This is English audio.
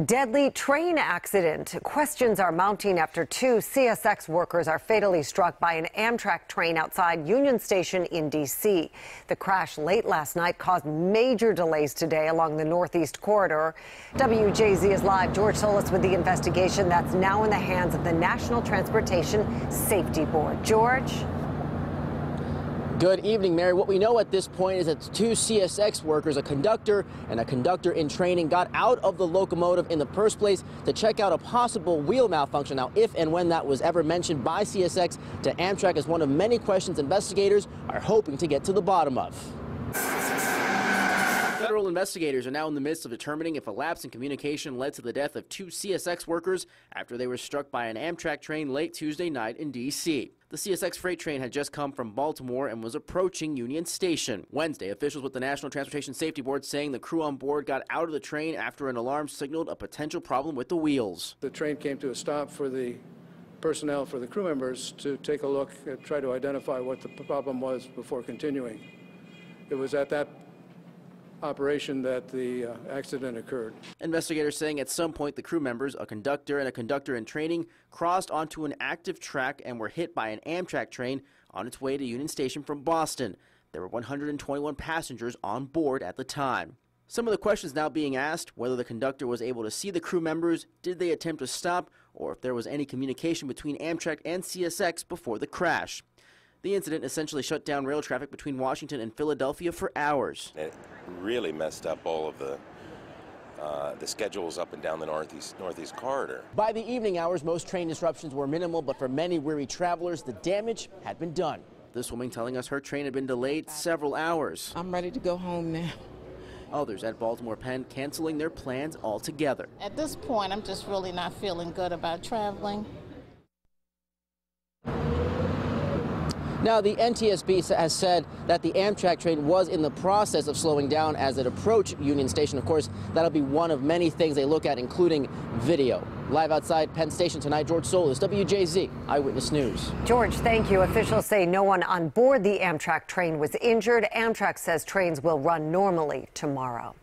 Deadly train accident. Questions are mounting after two CSX workers are fatally struck by an Amtrak train outside Union Station in D.C. The crash late last night caused major delays today along the Northeast corridor. WJZ is live. George Solis with the investigation that's now in the hands of the National Transportation Safety Board. George? Good evening, Mary. What we know at this point is that two CSX workers, a conductor and a conductor in training, got out of the locomotive in the first place to check out a possible wheel malfunction. Now, if and when that was ever mentioned by CSX to Amtrak is one of many questions investigators are hoping to get to the bottom of. Federal investigators are now in the midst of determining if a lapse in communication led to the death of two CSX workers after they were struck by an Amtrak train late Tuesday night in D.C. The CSX freight train had just come from Baltimore and was approaching Union Station. Wednesday, officials with the National Transportation Safety Board saying the crew on board got out of the train after an alarm signaled a potential problem with the wheels. The train came to a stop for the personnel, for the crew members, to take a look and try to identify what the problem was before continuing. It was at that operation that the accident occurred. Investigators saying at some point the crew members, a conductor and a conductor in training, crossed onto an active track and were hit by an Amtrak train on its way to Union Station from Boston. There were 121 passengers on board at the time. Some of the questions now being asked: whether the conductor was able to see the crew members, did they attempt to stop, or if there was any communication between Amtrak and CSX before the crash. The incident essentially shut down rail traffic between Washington and Philadelphia for hours. It really messed up all of the schedules up and down the northeast corridor. By the evening hours, most train disruptions were minimal, but for many weary travelers, the damage had been done. This woman telling us her train had been delayed several hours. I'm ready to go home now. Others at Baltimore Penn canceling their plans altogether. At this point, I'm just really not feeling good about traveling. Now, the NTSB has said that the Amtrak train was in the process of slowing down as it approached Union Station. Of course, that'll be one of many things they look at, including video. Live outside Penn Station tonight, George Solis, WJZ, Eyewitness News. George, thank you. Officials say no one on board the Amtrak train was injured. Amtrak says trains will run normally tomorrow.